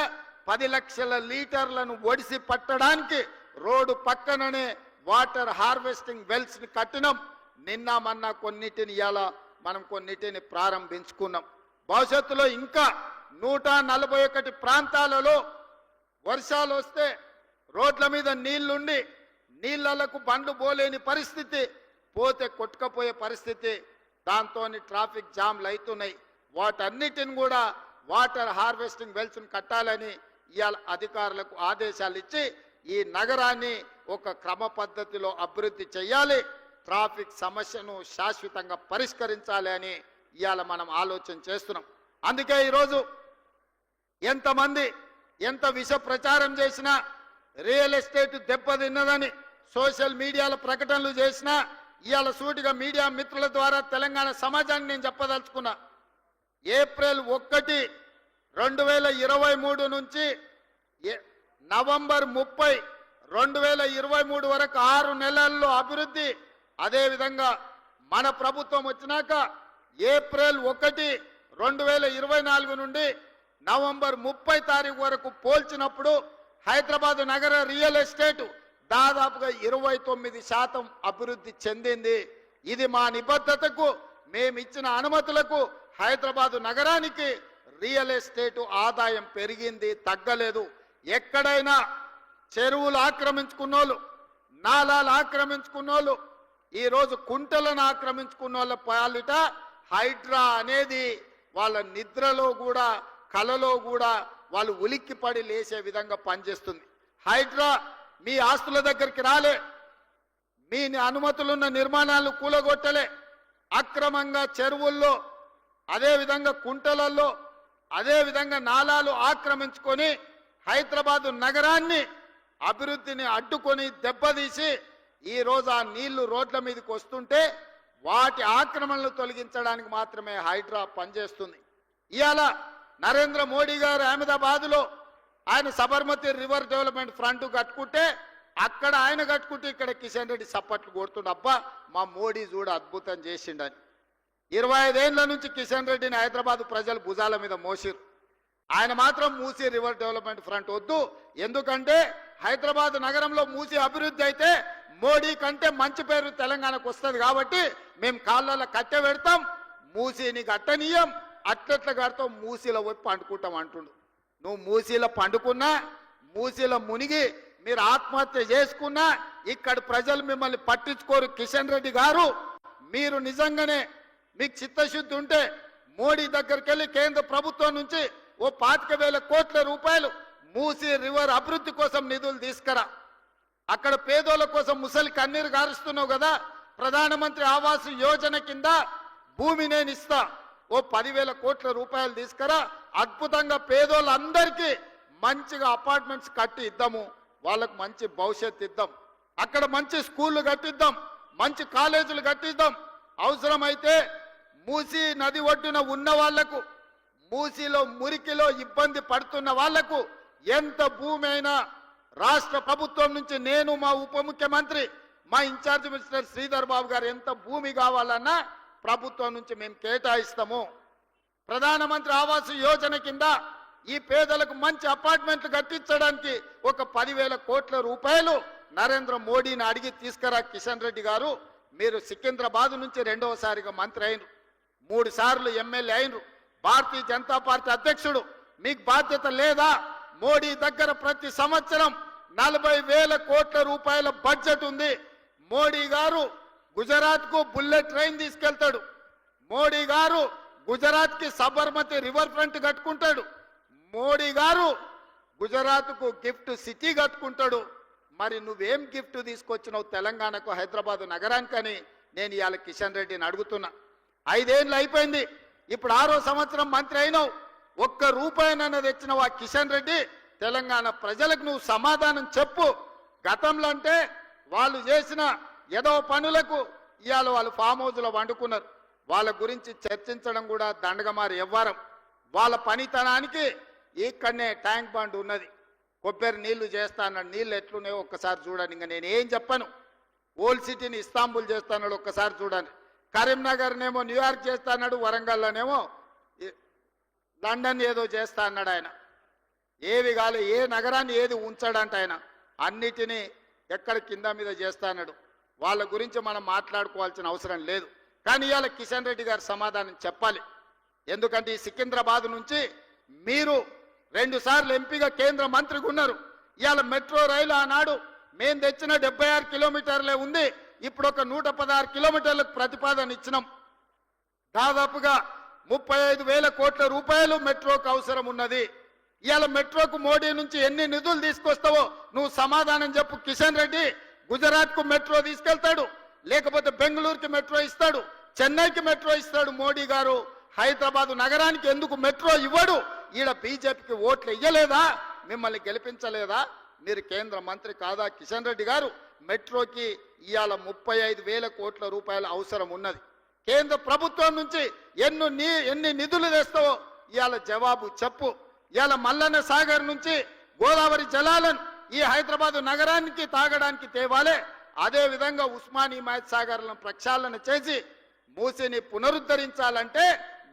S1: 10 లక్షల లీటర్లను ఒడిసి పట్టడానికి రోడ్డు పక్కననే వాటర్ హార్వెస్టింగ్ వెల్స్ని కట్టినాం. నిన్న మొన్న కొన్నిటిని ఇవాళ మనం కొన్నిటిని ప్రారంభించుకున్నాం. భవిష్యత్తులో ఇంకా 141 ప్రాంతాలలో వర్షాలు వస్తే రోడ్ల మీద నీళ్లుండి నీళ్లకు బండ్లు పోలేని పరిస్థితి, పోతే కొట్టుకపోయే పరిస్థితి, దాంతో ట్రాఫిక్ జామ్లు అవుతున్నాయి. వాటన్నిటిని కూడా వాటర్ హార్వెస్టింగ్ వెల్స్ని కట్టాలని ఇవాళ అధికారులకు ఆదేశాలు ఇచ్చి ఈ నగరాన్ని ఒక క్రమ పద్ధతిలో అభివృద్ధి చేయాలి, ట్రాఫిక్ సమస్యను శాశ్వతంగా పరిష్కరించాలి అని ఇవాళ మనం ఆలోచన చేస్తున్నాం. అందుకే ఈరోజు ఎంతమంది ఎంత విష ప్రచారం చేసినా, రియల్ ఎస్టేట్ దెబ్బతిన్నదని సోషల్ మీడియాలో ప్రకటనలు చేసినా, ఇవాళ సూటిగా మీడియా మిత్రుల ద్వారా తెలంగాణ సమాజాన్ని నేను చెప్పదలుచుకున్నా. ఏప్రిల్ 1, 2023 నుంచి నవంబర్ 30, 2023 వరకు 6 నెలల్లో అభివృద్ధి. అదేవిధంగా మన ప్రభుత్వం వచ్చినాక ఏప్రిల్ 1, 2024 నుండి నవంబర్ 30 తారీఖు వరకు పోల్చినప్పుడు హైదరాబాద్ నగర రియల్ ఎస్టేట్ దాదాపుగా 29% అభివృద్ధి చెందింది. ఇది మా నిబద్ధతకు, మేమిచ్చిన అనుమతులకు హైదరాబాదు నగరానికి రియల్ ఎస్టేట్ ఆదాయం పెరిగింది, తగ్గలేదు. ఎక్కడైనా చెరువులు ఆక్రమించుకున్నోళ్ళు, నాలాలు ఆక్రమించుకున్నోళ్ళు, ఈరోజు కుంటలను ఆక్రమించుకున్నోళ్ళ పాలిట హైడ్రా అనేది వాళ్ళ నిద్రలో కూడా, కలలో కూడా వాళ్ళు ఉలిక్కిపడి లేచే విధంగా పనిచేస్తుంది. హైడ్రా మీ ఆస్తుల దగ్గరికి రాలే, మీ అనుమతులున్న నిర్మాణాలు కూలగొట్టలే, అక్రమంగా చెరువుల్లో, అదేవిధంగా కుంటలలో, అదేవిధంగా నాలాలు ఆక్రమించుకొని హైదరాబాదు నగరాన్ని అభివృద్ధిని అడ్డుకొని దెబ్బతీసి ఈరోజు ఆ నీళ్లు రోడ్ల మీదకి వస్తుంటే వాటి ఆక్రమణలు తొలగించడానికి మాత్రమే హైడ్రా పనిచేస్తుంది. ఇవాళ నరేంద్ర మోడీ గారు అహ్మదాబాద్లో ఆయన సబర్మతి రివర్ డెవలప్మెంట్ ఫ్రంట్ కట్టుకుంటే, అక్కడ ఆయన కట్టుకుంటే ఇక్కడ కిషన్ రెడ్డి సప్పట్లు కొడుతుండ, అబ్బా మా మోడీ చూడ అద్భుతం చేసిండని. 25 ఏళ్ల నుంచి కిషన్ రెడ్డిని హైదరాబాద్ ప్రజలు భుజాల మీద మోసిరు. ఆయన మాత్రం మూసీ రివర్ డెవలప్మెంట్ ఫ్రంట్ వద్దు, ఎందుకంటే హైదరాబాద్ నగరంలో మూసి అభివృద్ధి అయితే మోడీ కంటే మంచి పేరు తెలంగాణకు వస్తుంది కాబట్టి మేము కాళ్ళలో కట్టె పెడతాం, మూసిని కట్టనీయం, అట్లెట్ల కడతాం, మూసీలో పోయి పండుకుంటాం అంటుండు. నువ్వు మూసీలో పండుకున్నా, మూసీలో మునిగి మీరు ఆత్మహత్య చేసుకున్నా ఇక్కడ ప్రజలు మిమ్మల్ని పట్టించుకోరు. కిషన్ రెడ్డి గారు, మీరు నిజంగానే మీకు చిత్తశుద్ధి ఉంటే మోడీ దగ్గరికి వెళ్ళి కేంద్ర ప్రభుత్వం నుంచి ఓ 25,000 కోట్ల రూపాయలు మూసీ రివర్ అభివృద్ధి కోసం నిధులు తీసుకురా. అక్కడ పేదోళ్ళ కోసం ముసలి కన్నీరు గారుస్తున్నావు కదా, ప్రధానమంత్రి ఆవాస్ యోజన కింద భూమి నేను ఇస్తా, ఓ 10,000 కోట్ల రూపాయలు తీసుకురా. అద్భుతంగా పేదోళ్ళందరికీ మంచిగా అపార్ట్మెంట్స్ కట్టి ఇద్దాము, వాళ్ళకు మంచి భవిష్యత్తు ఇద్దాం, అక్కడ మంచి స్కూళ్ళు కట్టిద్దాం, మంచి కాలేజీలు కట్టిద్దాం. అవసరమైతే మూసీ నది ఒడ్డున ఉన్న వాళ్లకు, మూసీలో మురికిలో ఇబ్బంది పడుతున్న వాళ్లకు ఎంత భూమి అయినా రాష్ట్ర ప్రభుత్వం నుంచి నేను, మా ఉప ముఖ్యమంత్రి, మా ఇన్ఛార్జ్ మినిస్టర్ శ్రీధర్ బాబు గారు ఎంత భూమి కావాలన్నా ప్రభుత్వం నుంచి మేము కేటాయిస్తాము. ప్రధానమంత్రి ఆవాస్ యోజన కింద ఈ పేదలకు మంచి అపార్ట్మెంట్లు కట్టించడానికి ఒక 10,000 కోట్ల రూపాయలు నరేంద్ర మోడీని అడిగి తీసుకురా. కిషన్ రెడ్డి గారు, మీరు సికింద్రాబాద్ నుంచి రెండవసారిగా మంత్రి అయినరు, 3 సార్లు ఎమ్మెల్యే అయినరు, భారతీయ జనతా పార్టీ అధ్యక్షుడు, మీకు బాధ్యత లేదా? మోడీ దగ్గర ప్రతి సంవత్సరం 40,000 కోట్ల రూపాయల బడ్జెట్ ఉంది. మోడీ గారు గుజరాత్ కు బుల్లెట్ ట్రైన్ తీసుకెళ్తాడు, మోడీ గారు గుజరాత్ కి సబర్మతి రివర్ ఫ్రంట్ కట్టుకుంటాడు, మోడీ గారు గుజరాత్ కు గిఫ్ట్ సిటీ కట్టుకుంటాడు. మరి నువ్వేం గిఫ్ట్ తీసుకొచ్చినావు తెలంగాణకు, హైదరాబాద్ నగరానికని నేను ఇవాళ కిషన్ రెడ్డిని అడుగుతున్నా. 5 ఏళ్ళు అయిపోయింది, ఇప్పుడు 6వ సంవత్సరం మంత్రి అయినావు, ఒక్క రూపాయినైనా తెచ్చినావు ఆ కిషన్ రెడ్డి? తెలంగాణ ప్రజలకు నువ్వు సమాధానం చెప్పు. గతంలో అంటే వాళ్ళు చేసిన ఏదో పనులకు ఇవాళ వాళ్ళు ఫామ్ హౌస్లో వండుకున్నారు, వాళ్ళ గురించి చర్చించడం కూడా దండగమారి వ్యవహారం. వాళ్ళ పనితనానికి ఇక్కడనే ట్యాంక్ బండ్ ఉన్నది, కొబ్బరి నీళ్లు చేస్తా అన్నాడు, నీళ్ళు ఎట్లున్నాయో ఒక్కసారి చూడండి. ఇంకా నేను ఏం చెప్పను. ఓల్డ్ సిటీని ఇస్తాంబుల్ చేస్తాడు, ఒక్కసారి చూడండి. కరీంనగర్నేమో న్యూయార్క్ చేస్తా అన్నాడు, వరంగల్లోనేమో లండన్ ఏదో చేస్తా అన్నాడు. ఆయన ఏవి కాలే, ఏ నగరాన్ని ఏది ఉంచాడంట ఆయన, అన్నిటినీ ఎక్కడ కింద మీద చేస్తా అన్నాడు. వాళ్ళ గురించి మనం మాట్లాడుకోవాల్సిన అవసరం లేదు. కానీ ఇవాళ కిషన్ రెడ్డి గారు సమాధానం చెప్పాలి. ఎందుకంటే ఈ సికింద్రాబాద్ నుంచి మీరు 2 సార్లు ఎంపీగా కేంద్ర మంత్రిగా ఉన్నారు. ఇవాళ మెట్రో రైలు ఆనాడు మేము తెచ్చిన 76 కిలోమీటర్లే ఉంది, ఇప్పుడు ఒక 116 కిలోమీటర్లకు ప్రతిపాదన ఇచ్చినాం. దాదాపుగా 35,000 కోట్ల రూపాయలు మెట్రోకు అవసరం ఉన్నది. ఇవాళ మెట్రోకు మోడీ నుంచి ఎన్ని నిధులు తీసుకొస్తావో నువ్వు సమాధానం చెప్పు. కిషన్ రెడ్డి గుజరాత్ కు మెట్రో తీసుకెళ్తాడు, లేకపోతే బెంగళూరుకి మెట్రో ఇస్తాడు, చెన్నైకి మెట్రో ఇస్తాడు మోడీ గారు. హైదరాబాద్ నగరానికి ఎందుకు మెట్రో ఇవ్వడు? ఈడ బీజేపీకి ఓట్లు ఇయ్యలేదా? మిమ్మల్ని గెలిపించలేదా? మీరు కేంద్ర మంత్రి కాదా కిషన్ రెడ్డి గారు? మెట్రోకి ఇవాళ 35,000 కోట్ల రూపాయల అవసరం ఉన్నది. కేంద్ర ప్రభుత్వం నుంచి ఎన్ని నిధులు తెస్తావో ఇవాళ జవాబు చెప్పు. ఇవాళ మల్లన్న సాగర్ నుంచి గోదావరి జలాలను ఈ హైదరాబాద్ నగరానికి తాగడానికి తేవాలే. అదే విధంగా ఉస్మాన్ హిమాయత్ సాగర్లను ప్రక్షాళన చేసి మూసిని పునరుద్ధరించాలంటే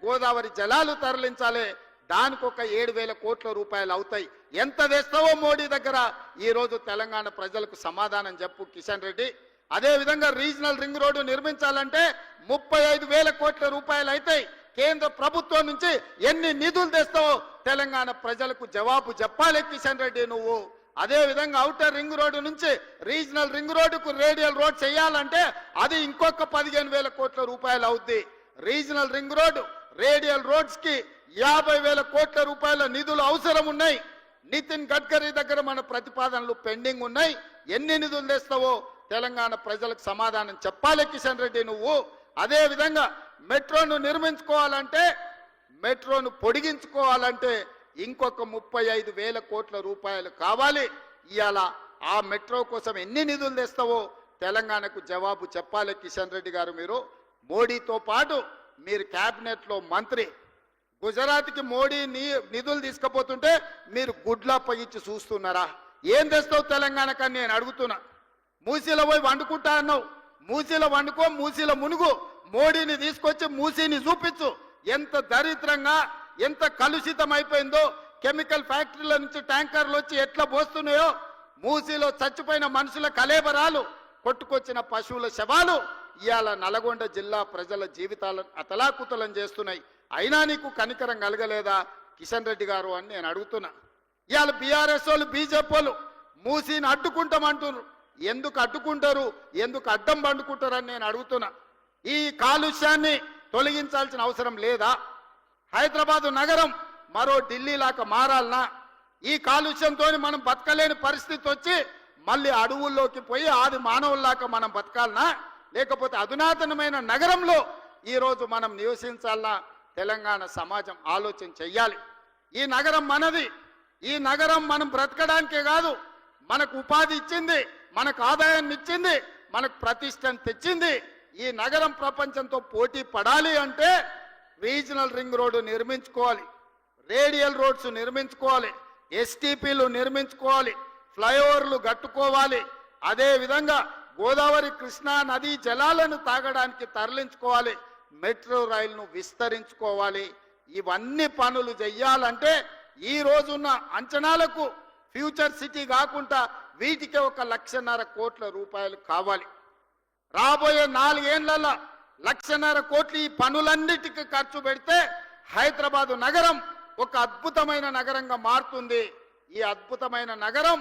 S1: గోదావరి జలాలు తరలించాలి. దానికి ఒక 7,000 కోట్ల రూపాయలు అవుతాయి. ఎంత తెస్తావో మోడీ దగ్గర ఈరోజు తెలంగాణ ప్రజలకు సమాధానం చెప్పు కిషన్ రెడ్డి. అదే విధంగా రీజనల్ రింగ్ రోడ్డు నిర్మించాలంటే 35,000 కోట్ల రూపాయలు అవుతాయి. కేంద్ర ప్రభుత్వం నుంచి ఎన్ని నిధులు తెస్తావో తెలంగాణ ప్రజలకు జవాబు చెప్పాలి కిషన్ రెడ్డి నువ్వు. అదే విధంగా ఔటర్ రింగ్ రోడ్డు నుంచి రీజనల్ రింగ్ రోడ్డుకు రేడియల్ రోడ్ చేయాలంటే అది ఇంకొక 15,000 కోట్ల రూపాయలు అవుద్ది. Regional ring road, radial roads కి 50,000 కోట్ల రూపాయల నిధులు అవసరం ఉన్నాయి. నితిన్ గడ్కరీ దగ్గర మన ప్రతిపాదనలు పెండింగ్ ఉన్నాయి. ఎన్ని నిధులు తెస్తావో తెలంగాణ ప్రజలకు సమాధానం చెప్పాలి కిషన్ రెడ్డి నువ్వు. అదే విధంగా మెట్రోను నిర్మించుకోవాలంటే, మెట్రోను పొడిగించుకోవాలంటే ఇంకొక 35,000 కోట్ల రూపాయలు కావాలి. ఇవాళ ఆ మెట్రో కోసం ఎన్ని నిధులు తెస్తావో తెలంగాణకు జవాబు చెప్పాలి కిషన్ రెడ్డి గారు. మీరు మోడీతో పాటు మీరు క్యాబినెట్లో మంత్రి, గుజరాత్కి మోడీ నిధులు తీసుకుపోతుంటే మీరు గుడ్లా పగిచ్చి చూస్తున్నారా? ఏం తెస్తావు తెలంగాణకని నేను అడుగుతున్నా. మూసీలో పోయి వండుకుంటా అన్నావు, మూసీలో వండుకో, మూసీలో మునుగు. మోడీని తీసుకొచ్చి మూసీని చూపించు. ఎంత దరిద్రంగా, ఎంత కలుషితం అయిపోయిందో, కెమికల్ ఫ్యాక్టరీల నుంచి ట్యాంకర్లు వచ్చి ఎట్లా పోస్తున్నాయో. మూసీలో చచ్చిపోయిన మనుషుల కలేబరాలు, కొట్టుకొచ్చిన పశువుల శవాలు ఇవాళ నల్గొండ జిల్లా ప్రజల జీవితాలను అతలాకుతలం చేస్తున్నాయి. అయినా నీకు కనికరం కలగలేదా కిషన్ రెడ్డి గారు అని నేను అడుగుతున్నా. ఇవాళ బీఆర్ఎస్ వాళ్ళు, బీజేపీ వాళ్ళు మూసీని అడ్డుకుంటామంటున్నారు. ఎందుకు అడ్డుకుంటారు, ఎందుకు అడ్డం పండుకుంటారని నేను అడుగుతున్నా. ఈ కాలుష్యాన్ని తొలగించాల్సిన అవసరం లేదా? హైదరాబాదు నగరం మరో ఢిల్లీ లాగా మారాలనా? ఈ కాలుష్యంతో మనం బతకలేని పరిస్థితి వచ్చి మళ్ళీ అడవుల్లోకి పోయి ఆది మానవుల్లాగా మనం బతకాలనా? లేకపోతే అధునాతనమైన నగరంలో ఈరోజు మనం నివసించాలనా? తెలంగాణ సమాజం ఆలోచన చెయ్యాలి. ఈ నగరం మనది. ఈ నగరం మనం బ్రతకడానికే కాదు, మనకు ఉపాధి ఇచ్చింది, మనకు ఆదాయాన్ని ఇచ్చింది, మనకు ప్రతిష్టను తెచ్చింది. ఈ నగరం ప్రపంచంతో పోటీ పడాలి అంటే రీజనల్ రింగ్ రోడ్డు నిర్మించుకోవాలి, రేడియల్ రోడ్స్ నిర్మించుకోవాలి, ఎస్టీపీలు నిర్మించుకోవాలి, ఫ్లైఓవర్లు కట్టుకోవాలి. అదేవిధంగా గోదావరి కృష్ణా నదీ జలాలను తాగడానికి తరలించుకోవాలి, మెట్రో రైలును విస్తరించుకోవాలి. ఇవన్నీ పనులు చెయ్యాలంటే ఈ రోజున్న అంచనాలకు ఫ్యూచర్ సిటీ కాకుండా వీటికే 1,50,000 కోట్ల రూపాయలు కావాలి. రాబోయే 4 ఏళ్లలో 1,50,000 కోట్లు ఈ పనులన్నిటికీ ఖర్చు పెడితే హైదరాబాదు నగరం ఒక అద్భుతమైన నగరంగా మారుతుంది. ఈ అద్భుతమైన నగరం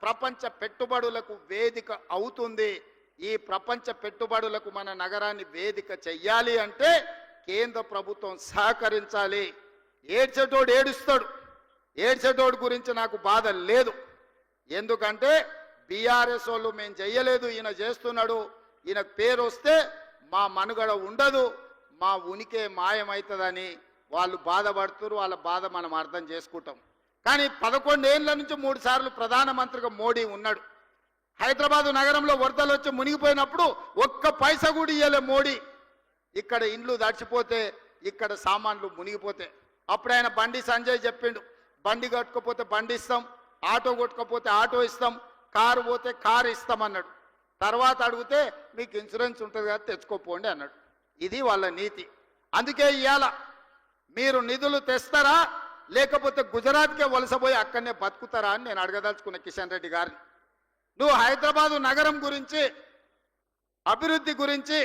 S1: ప్రపంచ పెట్టుబడులకు వేదిక అవుతుంది. ఈ ప్రపంచ పెట్టుబడులకు మన నగరాన్ని వేదిక చెయ్యాలి అంటే కేంద్ర ప్రభుత్వం సహకరించాలి. ఏడ్చేటోడు ఏడుస్తాడు. ఏడ్చేటోడు గురించి నాకు బాధ లేదు. ఎందుకంటే బీఆర్ఎస్ వాళ్ళు మేము చెయ్యలేదు, ఈయన చేస్తున్నాడు, ఈయన పేరు వస్తే మా మనుగడ ఉండదు, మా ఉనికి మాయమవుతుందని వాళ్ళు బాధపడుతున్నారు. వాళ్ళ బాధ మనం అర్థం చేసుకుంటాం. కానీ 11 ఏళ్ల నుంచి 3 సార్లు ప్రధానమంత్రిగా మోడీ ఉన్నాడు. హైదరాబాదు నగరంలో వరదలు వచ్చి మునిగిపోయినప్పుడు 1 పైసా కూడా ఇయ్యలే మోడీ. ఇక్కడ ఇండ్లు దడిచిపోతే, ఇక్కడ సామాన్లు మునిగిపోతే అప్పుడు ఆయన బండి సంజయ్ చెప్పిండు, బండి కట్టుకోపోతే బండి ఇస్తాం, ఆటో కొట్టుకోపోతే ఆటో ఇస్తాం, కారు పోతే కారు ఇస్తామన్నాడు. తర్వాత అడిగితే మీకు ఇన్సూరెన్స్ ఉంటుంది కదా తెచ్చుకోపోండి అన్నాడు. ఇది వాళ్ళ నీతి. అందుకే ఇవాళ మీరు నిధులు తెస్తారా లేకపోతే గుజరాత్కే వలసపోయి అక్కడనే బతుకుతారా అని నేను అడగదలుచుకున్న కిషన్ రెడ్డి గారిని. నువ్వు హైదరాబాదు నగరం గురించి, అభివృద్ధి గురించి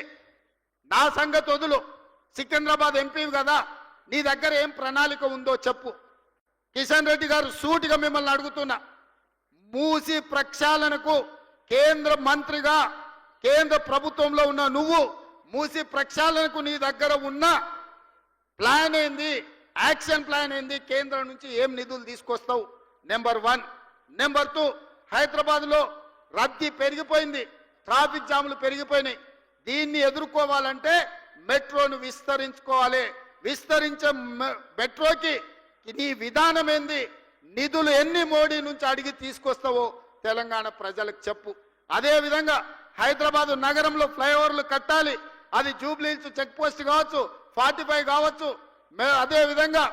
S1: నా సంగతి వదులు. సికింద్రాబాద్ ఎంపీ కదా, నీ దగ్గర ఏం ప్రణాళిక ఉందో చెప్పు. కిషన్ రెడ్డి గారు సూటిగా మిమ్మల్ని అడుగుతున్నా, మూసి ప్రక్షాళనకు కేంద్ర మంత్రిగా కేంద్ర ప్రభుత్వంలో ఉన్న నువ్వు మూసి ప్రక్షాళనకు నీ దగ్గర ఉన్న ప్లాన్ ఏంది, యాక్షన్ ప్లాన్ ఏంది, కేంద్రం నుంచి ఏం నిధులు తీసుకొస్తావు? నెంబర్ 1. నెంబర్ 2, హైదరాబాద్లో రద్దీ పెరిగిపోయింది, ట్రాఫిక్ జాములు పెరిగిపోయినాయి. దీన్ని ఎదుర్కోవాలంటే మెట్రోను విస్తరించుకోవాలి. విస్తరించే మెట్రోకి నీ విధానం ఏంది, నిధులు ఎన్ని మోడీ నుంచి అడిగి తీసుకొస్తావో తెలంగాణ ప్రజలకు చెప్పు. అదేవిధంగా హైదరాబాదు నగరంలో ఫ్లైఓవర్లు కట్టాలి. అది జూబ్లీహిల్స్ చెక్ పోస్ట్ కావచ్చు, 45 కావచ్చు, అదేవిధంగా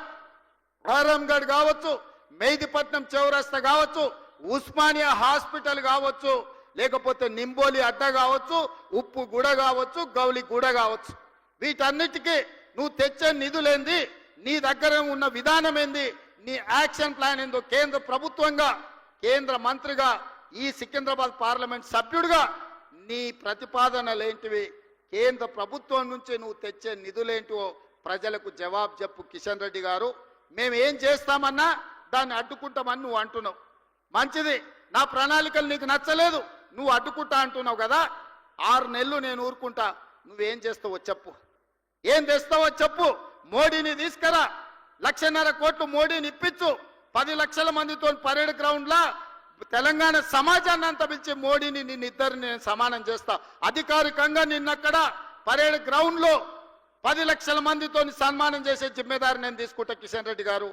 S1: ఆరాంగఢ్ కావచ్చు, మెహదీపట్నం చౌరస్తా కావచ్చు, ఉస్మానియా హాస్పిటల్ కావచ్చు, లేకపోతే నింబోలి అడ్డ కావచ్చు, ఉప్పు గుడ కావచ్చు, గౌలి గుడ కావచ్చు. వీటన్నిటికీ నువ్వు తెచ్చే నిధులేంది, నీ దగ్గర ఉన్న విధానం ఏంది, నీ యాక్షన్ ప్లాన్ ఏందో కేంద్ర ప్రభుత్వంగా, కేంద్ర మంత్రిగా, ఈ సికింద్రాబాద్ పార్లమెంట్ సభ్యుడిగా నీ ప్రతిపాదనలేంటివి, కేంద్ర ప్రభుత్వం నుంచి నువ్వు తెచ్చే నిధులేంటివో ప్రజలకు జవాబు చెప్పు. కిషన్ రెడ్డి గారు, మేము ఏం చేస్తామన్నా దాన్ని అడ్డుకుంటామని నువ్వు అంటున్నావు. మంచిది, నా ప్రణాళికలు నీకు నచ్చలేదు, నువ్వు అడ్డుకుంటా అంటున్నావు కదా. 6 నెలలు నేను ఊరుకుంటా, నువ్వేం చేస్తావో చెప్పు. ఏం తెస్తావో చెప్పు. మోడీని తీసుకురా, 1,50,000 కోట్లు మోడీని ఇప్పించు. 10 లక్షల మందితో పరేడ్ గ్రౌండ్లా తెలంగాణ సమాజాన్ని అంతా పిలిచి మోడీని నిన్నిద్దరిని నేను సమానం చేస్తా. అధికారికంగా నిన్నక్కడ పరేడ్ గ్రౌండ్లో 10 లక్షల మందితో సన్మానం చేసే జిమ్మేదారి నేను తీసుకుంటా. కిషన్ రెడ్డి గారు,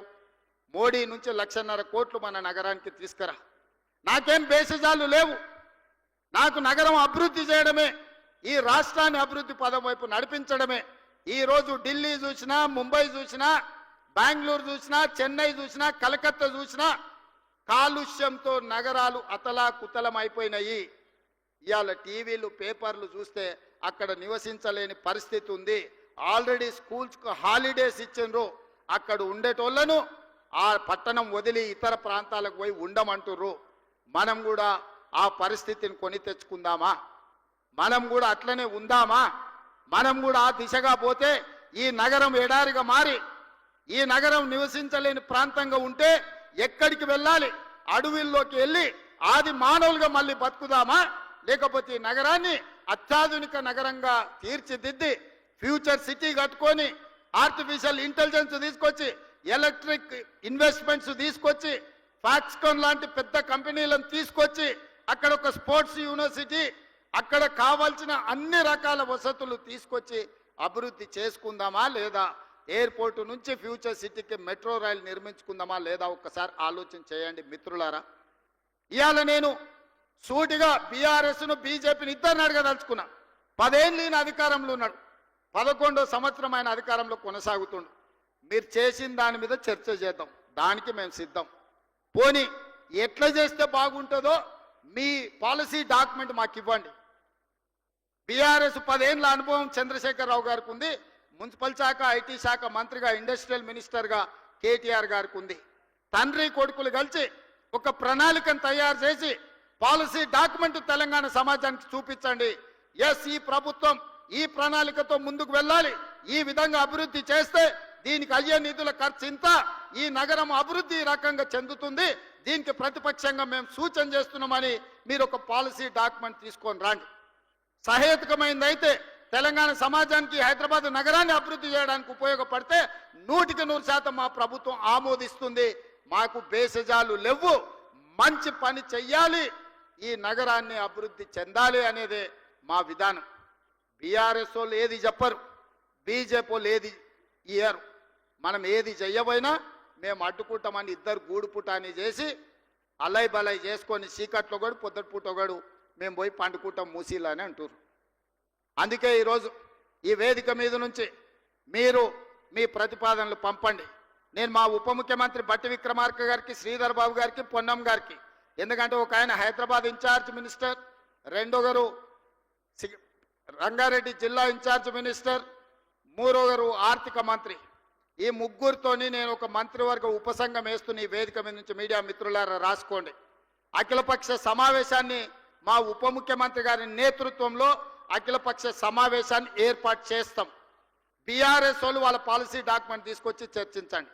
S1: మోడీ నుంచి 1,50,000 కోట్లు మన నగరానికి తీసుకురా. నాకేం బేసిజాలు లేవు. నాకు నగరం అభివృద్ధి చేయడమే, ఈ రాష్ట్రాన్ని అభివృద్ధి పదం వైపు నడిపించడమే. ఈరోజు ఢిల్లీ చూసినా, ముంబై చూసినా, బెంగళూరు చూసినా, చెన్నై చూసినా, కలకత్తా చూసినా కాలుష్యంతో నగరాలు అతలాకుతలం అయిపోయినాయి. ఇవాళ టీవీలు, పేపర్లు చూస్తే అక్కడ నివసించలేని పరిస్థితి ఉంది. ఆల్రెడీ స్కూల్స్కు హాలిడేస్ ఇచ్చిండ్రు. అక్కడ ఉండేటోళ్లను ఆ పట్టణం వదిలి ఇతర ప్రాంతాలకు పోయి ఉండమంటుర్రు. మనం కూడా ఆ పరిస్థితిని కొని తెచ్చుకుందామా? మనం కూడా అట్లనే ఉందామా? మనం కూడా ఆ దిశగా పోతే ఈ నగరం ఎడారిగా మారి ఈ నగరం నివసించలేని ప్రాంతంగా ఉంటే ఎక్కడికి వెళ్ళాలి? అడవుల్లోకి వెళ్ళి ఆది మానవులుగా మళ్ళీ బతుకుదామా? లేకపోతే ఈ నగరాన్ని అత్యాధునిక నగరంగా తీర్చిదిద్ది ఫ్యూచర్ సిటీ కట్టుకొని ఆర్టిఫిషియల్ ఇంటెలిజెన్స్ తీసుకొచ్చి ఎలక్ట్రిక్ ఇన్వెస్ట్మెంట్స్ తీసుకొచ్చి ఫాక్స్కాన్ లాంటి పెద్ద కంపెనీలను తీసుకొచ్చి అక్కడ ఒక స్పోర్ట్స్ యూనివర్సిటీ అక్కడ కావాల్సిన అన్ని రకాల వసతులు తీసుకొచ్చి అభివృద్ధి చేసుకుందామా లేదా ఎయిర్పోర్ట్ నుంచి ఫ్యూచర్ సిటీకి మెట్రో రైలు నిర్మించుకుందామా లేదా ఒక్కసారి ఆలోచన చేయండి మిత్రులారా. ఇవాళ నేను సూటిగా బీఆర్ఎస్ను బీజేపీని ఇద్దరిని అడగదలుచుకున్నా. 10 ఏళ్ళు ఈయన అధికారంలో ఉన్నాడు, 11వ సంవత్సరం ఆయన అధికారంలో కొనసాగుతుండు. మీరు చేసిన దాని మీద చర్చ చేద్దాం, దానికి మేము సిద్ధం. పోనీ ఎట్లా చేస్తే బాగుంటుందో మీ పాలసీ డాక్యుమెంట్ మాకు ఇవ్వండి. బీఆర్ఎస్ 10 ఏళ్ళ అనుభవం చంద్రశేఖరరావు గారికి ఉంది, మున్సిపల్ శాఖ ఐటీ శాఖ మంత్రిగా ఇండస్ట్రియల్ మినిస్టర్గా కేటీఆర్ గారికి ఉంది. తండ్రి కొడుకులు కలిసి ఒక ప్రణాళికను తయారు చేసి పాలసీ డాక్యుమెంట్ తెలంగాణ సమాజానికి చూపించండి. ఎస్, ఈ ప్రభుత్వం ఈ ప్రణాళికతో ముందుకు వెళ్ళాలి, ఈ విధంగా అభివృద్ధి చేస్తే దీనికి అయ్యే నిధుల ఖర్చు ఇంత, ఈ నగరం అభివృద్ధి ఈ రకంగా చెందుతుంది, దీనికి ప్రతిపక్షంగా మేము సూచన చేస్తున్నామని మీరు ఒక పాలసీ డాక్యుమెంట్ తీసుకొని రండి. సహేతుకమైందైతే తెలంగాణ సమాజానికి హైదరాబాద్ నగరాన్ని అభివృద్ధి చేయడానికి ఉపయోగపడితే 100% మా ప్రభుత్వం ఆమోదిస్తుంది. మాకు బేసజాలు లేవు, మంచి పని చెయ్యాలి, ఈ నగరాన్ని అభివృద్ధి చెందాలి అనేదే మా విధానం. బీఆర్ఎస్ వాళ్ళు ఏది చెప్పరు, బీజేపీ వాళ్ళు ఏది ఇయ్యరు. మనం ఏది చెయ్యబోయినా మేము అడ్డుకుంటామని ఇద్దరు గూడుపుటాన్ని చేసి అలై బలై చేసుకొని చీకట్లో కూడా పొద్దుటిపూట ఒకడు మేము పోయి పండుకుంటాం మూసీలు అని అంటారు. అందుకే ఈరోజు ఈ వేదిక మీద నుంచి మీరు మీ ప్రతిపాదనలు పంపండి. నేను మా ఉప ముఖ్యమంత్రి బట్టి విక్రమార్క గారికి, శ్రీధర్ బాబు గారికి, పొన్నం గారికి, ఎందుకంటే ఒక ఆయన హైదరాబాద్ ఇన్ఛార్జ్ మినిస్టర్, రెండొగరు రంగారెడ్డి జిల్లా ఇన్ఛార్జ్ మినిస్టర్, మూడొగరు ఆర్థిక మంత్రి, ఈ ముగ్గురితోని నేను ఒక మంత్రివర్గ ఉపసంఘం వేస్తున్న ఈ వేదిక మీద నుంచి మీడియా మిత్రులారా రాసుకోండి. అఖిలపక్ష సమావేశాన్ని మా ఉప ముఖ్యమంత్రి గారి నేతృత్వంలో అఖిలపక్ష సమావేశాన్ని ఏర్పాటు చేస్తాం. బీఆర్ఎస్ వాళ్ళు వాళ్ళ పాలసీ డాక్యుమెంట్ తీసుకొచ్చి చర్చించండి.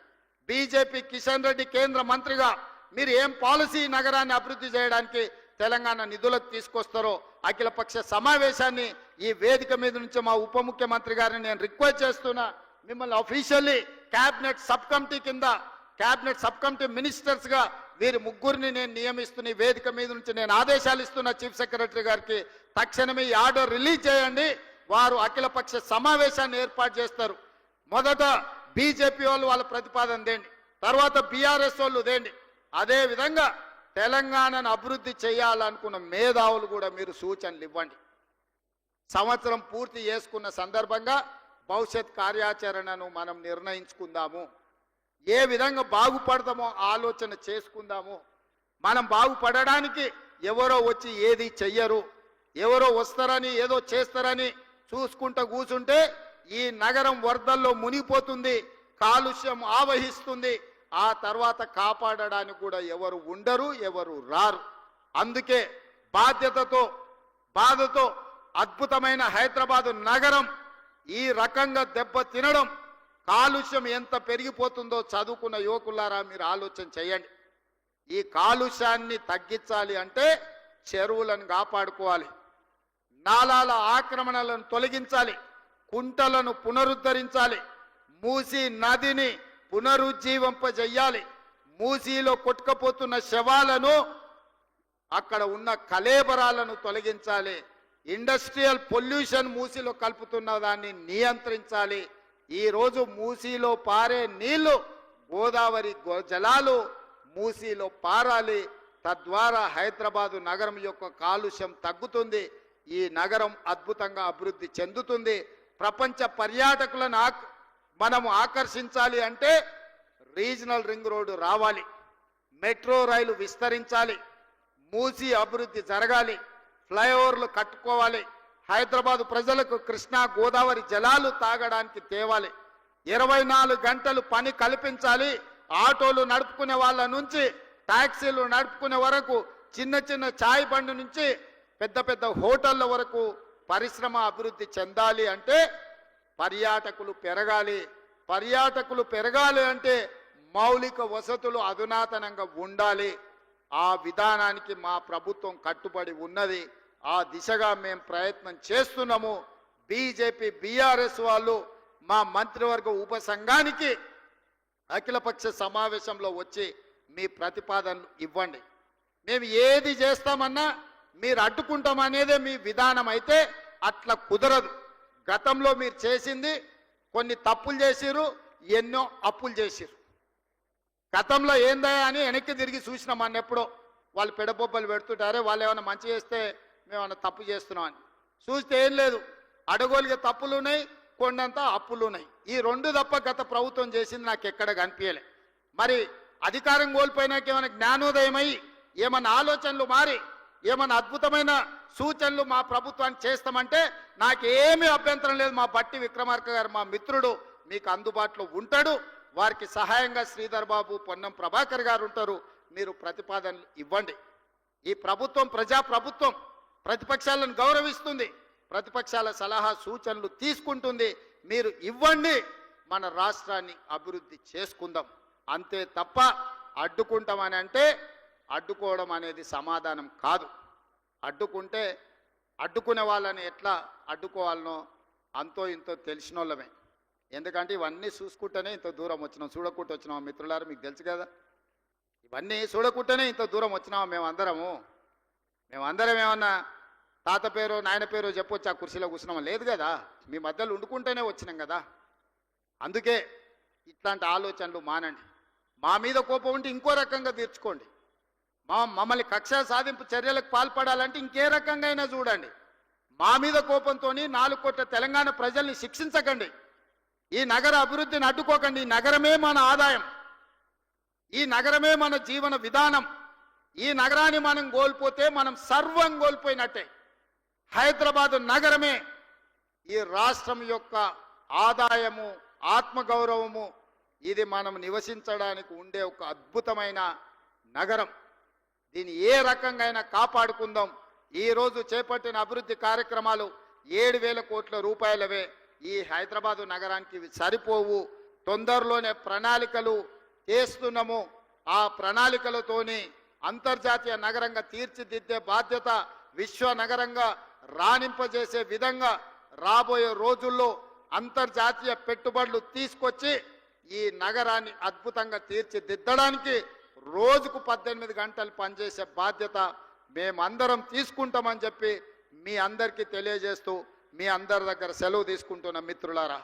S1: బీజేపీ కిషన్ రెడ్డి కేంద్ర మంత్రిగా మీరు ఏం పాలసీ నగరాన్ని అభివృద్ధి చేయడానికి తెలంగాణ నిధులకు తీసుకొస్తారో అఖిలపక్ష సమావేశాన్ని ఈ వేదిక మీద నుంచి మా ఉప ముఖ్యమంత్రి గారిని నేను రిక్వెస్ట్ చేస్తున్నా. మిమ్మల్ని అఫీషియల్లీ క్యాబినెట్ సబ్ కమిటీ కింద క్యాబినెట్ సబ్ కమిటీ మినిస్టర్స్ గా వీరి ముగ్గురిని నేను నియమిస్తున్న ఈ వేదిక మీద నుంచి నేను ఆదేశాలు ఇస్తున్నా చీఫ్ సెక్రటరీ గారికి. తక్షణమే ఈ ఆర్డర్ రిలీజ్ చేయండి. వారు అఖిలపక్ష సమావేశాన్ని ఏర్పాటు చేస్తారు. మొదట బీజేపీ వాళ్ళు వాళ్ళ ప్రతిపాదన దేండి, తర్వాత బీఆర్ఎస్ వాళ్ళు దేండి. అదే విధంగా తెలంగాణను అభివృద్ధి చేయాలనుకున్న మేధావులు కూడా మీరు సూచనలు ఇవ్వండి. సంవత్సరం పూర్తి చేసుకున్న సందర్భంగా భవిష్యత్ కార్యాచరణను మనం నిర్ణయించుకుందాము. ఏ విధంగా బాగుపడతామో ఆలోచన చేసుకుందాము. మనం బాగుపడడానికి ఎవరో వచ్చి ఏది చెయ్యరు, ఎవరో వస్తారని ఏదో చేస్తారని చూసుకుంటూ కూర్చుంటే ఈ నగరం వరదల్లో మునిగిపోతుంది, కాలుష్యం ఆవహిస్తుంది. ఆ తర్వాత కాపాడడానికి కూడా ఎవరు ఉండరు, ఎవరు రారు. అందుకే బాధ్యతతో బాధతో అద్భుతమైన హైదరాబాదు నగరం ఈ రకంగా దెబ్బ తినడం, కాలుష్యం ఎంత పెరిగిపోతుందో చదువుకున్న యువకులారా మీరు ఆలోచన చేయండి. ఈ కాలుష్యాన్ని తగ్గించాలి అంటే చెరువులను కాపాడుకోవాలి, నాలాల ఆక్రమణలను తొలగించాలి, కుంటలను పునరుద్ధరించాలి, మూసీ నదిని పునరుజ్జీవింపజేయాలి, మూసీలో కొట్టుకుపోతున్న శవాలను అక్కడ ఉన్న కలేబరాలను తొలగించాలి, ఇండస్ట్రియల్ పొల్యూషన్ మూసీలో కలుపుతున్న దాన్ని నియంత్రించాలి. ఈరోజు మూసీలో పారే నీళ్లు గోదావరి జలాలు మూసీలో పారాలి. తద్వారా హైదరాబాదు నగరం యొక్క కాలుష్యం తగ్గుతుంది, ఈ నగరం అద్భుతంగా అభివృద్ధి చెందుతుంది. ప్రపంచ పర్యాటకులను మనము ఆకర్షించాలి అంటే రీజనల్ రింగ్ రోడ్డు రావాలి, మెట్రో రైలు విస్తరించాలి, మూసీ అభివృద్ధి జరగాలి, ఫ్లైఓవర్లు కట్టుకోవాలి, హైదరాబాదు ప్రజలకు కృష్ణా గోదావరి జలాలు తాగడానికి తేవాలి, 24 గంటలు పని కల్పించాలి. ఆటోలు నడుపుకునే వాళ్ళ నుంచి టాక్సీలు నడుపుకునే వరకు చిన్న చిన్న ఛాయ్ బండి నుంచి పెద్ద పెద్ద హోటళ్ళ వరకు పరిశ్రమ అభివృద్ధి చెందాలి అంటే పర్యాటకులు పెరగాలి. పర్యాటకులు పెరగాలి అంటే మౌలిక వసతులు అధునాతనంగా ఉండాలి. ఆ విధానానికి మా ప్రభుత్వం కట్టుబడి ఉన్నది. ఆ దిశగా మేము ప్రయత్నం చేస్తున్నాము. బీజేపీ బీఆర్ఎస్ వాళ్ళు మా మంత్రివర్గ ఉపసంఘానికి అఖిలపక్ష సమావేశంలో వచ్చి మీ ప్రతిపాదనలు ఇవ్వండి. మేము ఏది చేస్తామన్నా మీరు అడ్డుకుంటామనేదే మీ విధానం అయితే అట్లా కుదరదు. గతంలో మీరు చేసింది కొన్ని తప్పులు చేసిరు, ఎన్నో అప్పులు చేసిరు. గతంలో ఏందా అని వెనక్కి తిరిగి చూసినాం అన్నెప్పుడో వాళ్ళు పెడబొబ్బలు పెడుతుంటారే వాళ్ళు ఏమైనా మంచి చేస్తే మేమన్నా తప్పు చేస్తున్నాం అని చూస్తే ఏం లేదు. అడగోలిగే తప్పులు ఉన్నాయి, కొండంత అప్పులు ఉన్నాయి. ఈ రెండు తప్ప గత ప్రభుత్వం చేసింది నాకు ఎక్కడ కనిపించలే. మరి అధికారం కోల్పోయినాక ఏమైనా జ్ఞానోదయమై ఏమన్నా ఆలోచనలు మారి ఏమన్నా అద్భుతమైన సూచనలు మా ప్రభుత్వానికి చేస్తామంటే నాకేమీ అభ్యంతరం లేదు. మా బట్టి విక్రమార్క గారు మా మిత్రుడు మీకు అందుబాటులో ఉంటాడు. వారికి సహాయంగా శ్రీధర్ బాబు, పొన్నం ప్రభాకర్ గారు ఉంటారు. మీరు ప్రతిపాదనలు ఇవ్వండి. ఈ ప్రభుత్వం ప్రజా ప్రభుత్వం, ప్రతిపక్షాలను గౌరవిస్తుంది, ప్రతిపక్షాల సలహా సూచనలు తీసుకుంటుంది. మీరు ఇవ్వండి, మన రాష్ట్రాన్ని అభివృద్ధి చేసుకుందాం. అంతే తప్ప అడ్డుకుంటామని అంటే అడ్డుకోవడం అనేది సమాధానం కాదు. అడ్డుకుంటే అడ్డుకునే వాళ్ళని ఎట్లా అడ్డుకోవాలనో అంతో ఇంతో తెలిసిన వాళ్ళమే. ఎందుకంటే ఇవన్నీ చూసుకుంటేనే ఇంత దూరం వచ్చినాం, చూడకుంటూ వచ్చినాం. మిత్రులారా మీకు తెలుసు కదా, ఇవన్నీ చూడకుంటేనే ఇంత దూరం వచ్చినాం. మేమందరం ఏమన్నా తాత పేరు నాయన పేరు చెప్పొచ్చు ఆ కుర్చీలో కూర్చున్నామా? లేదు కదా, మీ మధ్యలో ఉండుకుంటేనే వచ్చినాం కదా. అందుకే ఇట్లాంటి ఆలోచనలు మానండి. మా మీద కోపం ఉంటే ఇంకో రకంగా తీర్చుకోండి. మమ్మల్ని కక్ష సాధింపు చర్యలకు పాల్పడాలంటే ఇంకే రకంగా అయినా చూడండి. మా మీద కోపంతో 4 కోట్ల తెలంగాణ ప్రజల్ని శిక్షించకండి. ఈ నగర అభివృద్ధిని అడ్డుకోకండి. ఈ నగరమే మన ఆదాయం, ఈ నగరమే మన జీవన విధానం. ఈ నగరాన్ని మనం కోల్పోతే మనం సర్వం కోల్పోయినట్టే. హైదరాబాదు నగరమే ఈ రాష్ట్రం యొక్క ఆదాయము, ఆత్మగౌరవము. ఇది మనం నివసించడానికి ఉండే ఒక అద్భుతమైన నగరం. దీన్ని ఏ రకంగా అయినా కాపాడుకుందాం. ఈరోజు చేపట్టిన అభివృద్ధి కార్యక్రమాలు 7,000 కోట్ల రూపాయలవే. ఈ హైదరాబాదు నగరానికి ఇవి సరిపోవు. తొందరలోనే ప్రణాళికలు చేస్తున్నాము. ఆ ప్రణాళికలతోని అంతర్జాతీయ నగరంగా తీర్చిదిద్దే బాధ్యత, విశ్వ నగరంగా రాణింపజేసే విధంగా రాబోయే రోజుల్లో అంతర్జాతీయ పెట్టుబడులు తీసుకొచ్చి ఈ నగరాన్ని అద్భుతంగా తీర్చిదిద్దడానికి రోజుకు 18 గంటలు పనిచేసే బాధ్యత మేమందరం తీసుకుంటామని చెప్పి మీ అందరికీ తెలియజేస్తూ మీ అందరి దగ్గర సెలవు తీసుకుంటున్న మిత్రులారా.